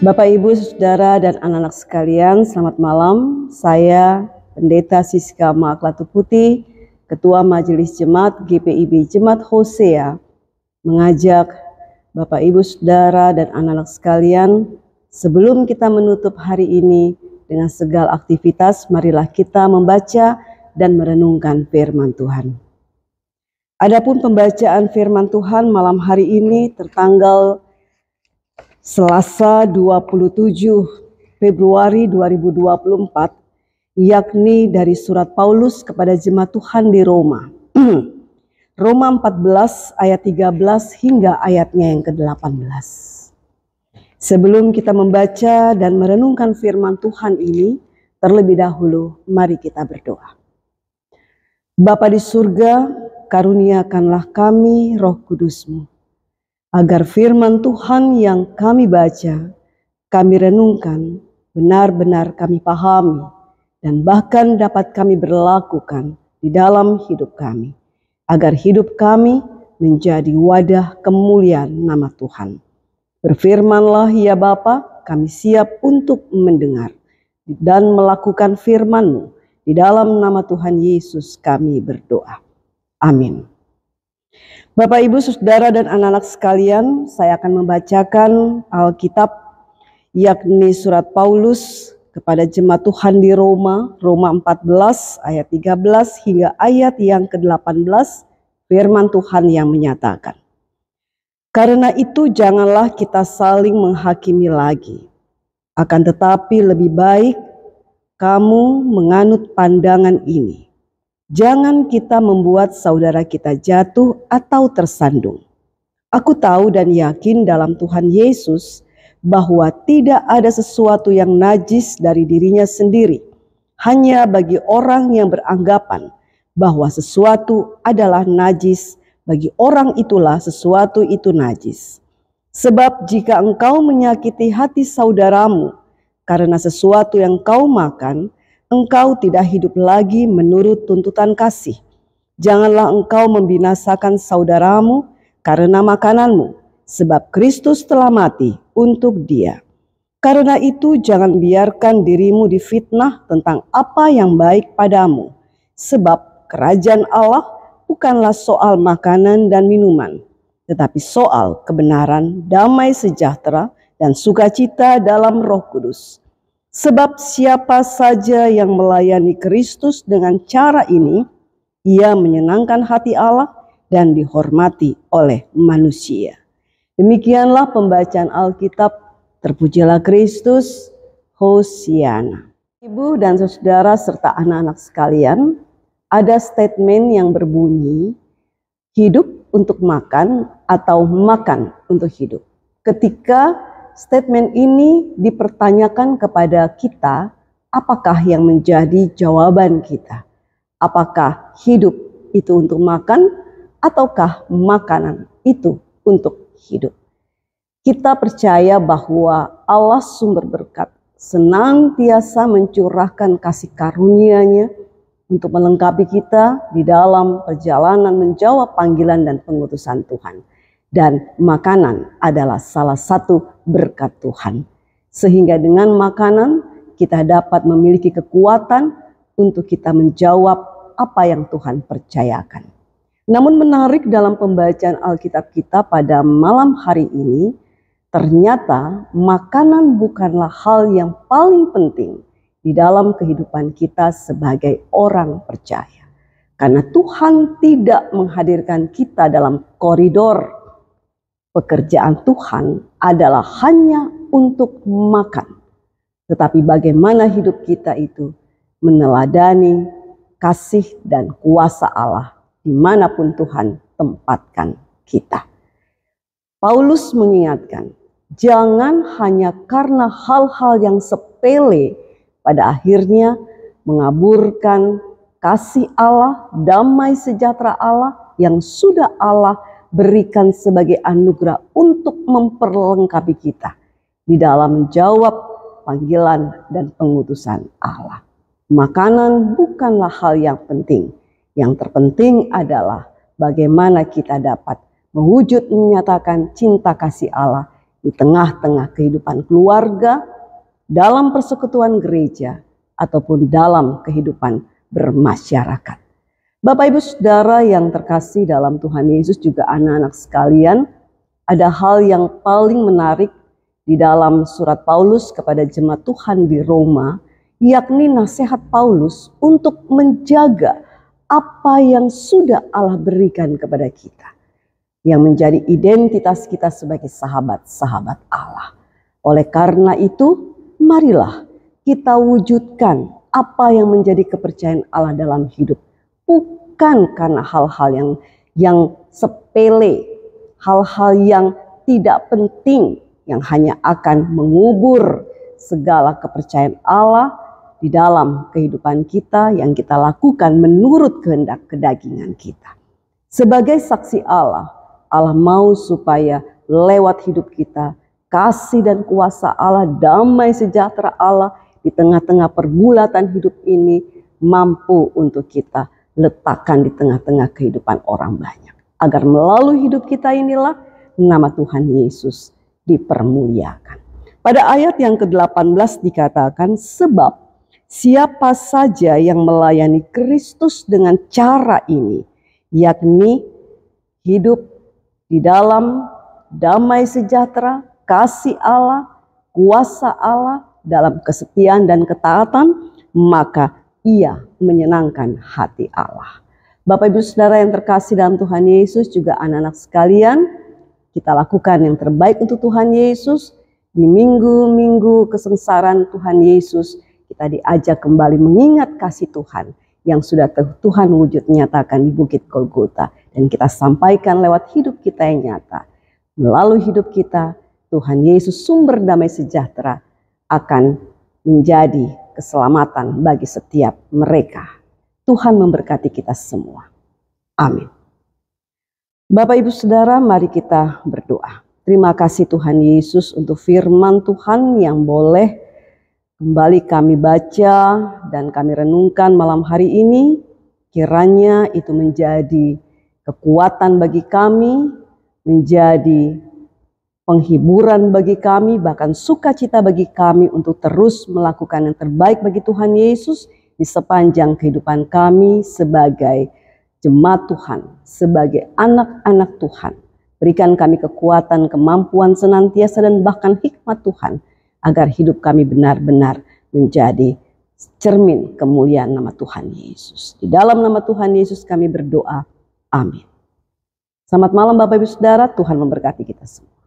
Bapak, Ibu, Saudara, dan anak-anak sekalian, selamat malam. Saya Pendeta Siska Maaklatu Putih, Ketua Majelis Jemaat GPIB Jemaat Hosea, mengajak Bapak, Ibu, Saudara, dan anak-anak sekalian, sebelum kita menutup hari ini dengan segala aktivitas, marilah kita membaca dan merenungkan firman Tuhan. Adapun pembacaan firman Tuhan malam hari ini tertanggal Selasa 27 Februari 2024, yakni dari surat Paulus kepada jemaat Tuhan di Roma. Roma 14 ayat 13 hingga ayatnya yang ke-18. Sebelum kita membaca dan merenungkan firman Tuhan ini, terlebih dahulu mari kita berdoa. Bapa di surga, karuniakanlah kami Roh Kudus-Mu, agar firman Tuhan yang kami baca, kami renungkan, benar-benar kami pahami, dan bahkan dapat kami berlakukan di dalam hidup kami, agar hidup kami menjadi wadah kemuliaan nama Tuhan. Berfirmanlah ya Bapa, kami siap untuk mendengar dan melakukan firman-Mu. Di dalam nama Tuhan Yesus kami berdoa. Amin. Bapak, Ibu, Saudara, dan anak-anak sekalian, saya akan membacakan Alkitab, yakni surat Paulus kepada jemaat Tuhan di Roma, Roma 14 ayat 13 hingga ayat yang ke-18, firman Tuhan yang menyatakan, "Karena itu janganlah kita saling menghakimi lagi, akan tetapi lebih baik kamu menganut pandangan ini. Jangan kita membuat saudara kita jatuh atau tersandung. Aku tahu dan yakin dalam Tuhan Yesus bahwa tidak ada sesuatu yang najis dari dirinya sendiri. Hanya bagi orang yang beranggapan bahwa sesuatu adalah najis, bagi orang itulah sesuatu itu najis. Sebab jika engkau menyakiti hati saudaramu karena sesuatu yang kau makan, engkau tidak hidup lagi menurut tuntutan kasih. Janganlah engkau membinasakan saudaramu karena makananmu, sebab Kristus telah mati untuk dia. Karena itu jangan biarkan dirimu difitnah tentang apa yang baik padamu, sebab kerajaan Allah bukanlah soal makanan dan minuman, tetapi soal kebenaran, damai sejahtera, dan sukacita dalam Roh Kudus. Sebab siapa saja yang melayani Kristus dengan cara ini, ia menyenangkan hati Allah dan dihormati oleh manusia." Demikianlah pembacaan Alkitab. Terpujilah Kristus. Hosiana. Ibu dan saudara serta anak-anak sekalian, ada statement yang berbunyi, hidup untuk makan atau makan untuk hidup. Ketika statement ini dipertanyakan kepada kita, apakah yang menjadi jawaban kita? Apakah hidup itu untuk makan ataukah makanan itu untuk hidup? Kita percaya bahwa Allah sumber berkat senantiasa mencurahkan kasih karunia-Nya untuk melengkapi kita di dalam perjalanan menjawab panggilan dan pengutusan Tuhan. Dan makanan adalah salah satu berkat Tuhan. Sehingga dengan makanan kita dapat memiliki kekuatan untuk kita menjawab apa yang Tuhan percayakan. Namun menarik dalam pembacaan Alkitab kita pada malam hari ini, ternyata makanan bukanlah hal yang paling penting di dalam kehidupan kita sebagai orang percaya. Karena Tuhan tidak menghadirkan kita dalam koridor. Pekerjaan Tuhan adalah hanya untuk makan. Tetapi bagaimana hidup kita itu meneladani kasih dan kuasa Allah dimanapun Tuhan tempatkan kita. Paulus mengingatkan, jangan hanya karena hal-hal yang sepele pada akhirnya mengaburkan kasih Allah, damai sejahtera Allah yang sudah Allah berikan sebagai anugerah untuk memperlengkapi kita di dalam menjawab panggilan dan pengutusan Allah. Makanan bukanlah hal yang penting. Yang terpenting adalah bagaimana kita dapat mewujud menyatakan cinta kasih Allah di tengah-tengah kehidupan keluarga, dalam persekutuan gereja, ataupun dalam kehidupan bermasyarakat. Bapak Ibu Saudara yang terkasih dalam Tuhan Yesus, juga anak-anak sekalian, ada hal yang paling menarik di dalam surat Paulus kepada jemaat Tuhan di Roma, yakni nasihat Paulus untuk menjaga apa yang sudah Allah berikan kepada kita, yang menjadi identitas kita sebagai sahabat-sahabat Allah. Oleh karena itu, marilah kita wujudkan apa yang menjadi kepercayaan Allah dalam hidup. Bukan karena hal-hal yang sepele, hal-hal yang tidak penting, yang hanya akan mengubur segala kepercayaan Allah di dalam kehidupan kita yang kita lakukan menurut kehendak kedagingan kita. Sebagai saksi Allah, Allah mau supaya lewat hidup kita, kasih dan kuasa Allah, damai sejahtera Allah di tengah-tengah pergulatan hidup ini mampu untuk kita letakkan di tengah-tengah kehidupan orang banyak. Agar melalui hidup kita inilah nama Tuhan Yesus dipermuliakan. Pada ayat yang ke-18 dikatakan, sebab siapa saja yang melayani Kristus dengan cara ini, yakni hidup di dalam damai sejahtera, kasih Allah, kuasa Allah, dalam kesetiaan dan ketaatan, maka ia menyenangkan hati Allah. Bapak Ibu Saudara yang terkasih dalam Tuhan Yesus, juga anak-anak sekalian, kita lakukan yang terbaik untuk Tuhan Yesus. Di minggu-minggu kesengsaraan Tuhan Yesus, kita diajak kembali mengingat kasih Tuhan yang sudah Tuhan wujud nyatakan di Bukit Golgota. Dan kita sampaikan lewat hidup kita yang nyata. Melalui hidup kita, Tuhan Yesus sumber damai sejahtera akan menjadi keselamatan bagi setiap mereka. Tuhan memberkati kita semua. Amin. Bapak Ibu Saudara, mari kita berdoa. Terima kasih Tuhan Yesus untuk firman Tuhan yang boleh kembali kami baca dan kami renungkan malam hari ini. Kiranya itu menjadi kekuatan bagi kami, menjadi penghiburan bagi kami, bahkan sukacita bagi kami untuk terus melakukan yang terbaik bagi Tuhan Yesus di sepanjang kehidupan kami sebagai jemaat Tuhan, sebagai anak-anak Tuhan. Berikan kami kekuatan, kemampuan senantiasa dan bahkan hikmat Tuhan, agar hidup kami benar-benar menjadi cermin kemuliaan nama Tuhan Yesus. Di dalam nama Tuhan Yesus kami berdoa. Amin. Selamat malam Bapak Ibu Saudara, Tuhan memberkati kita semua.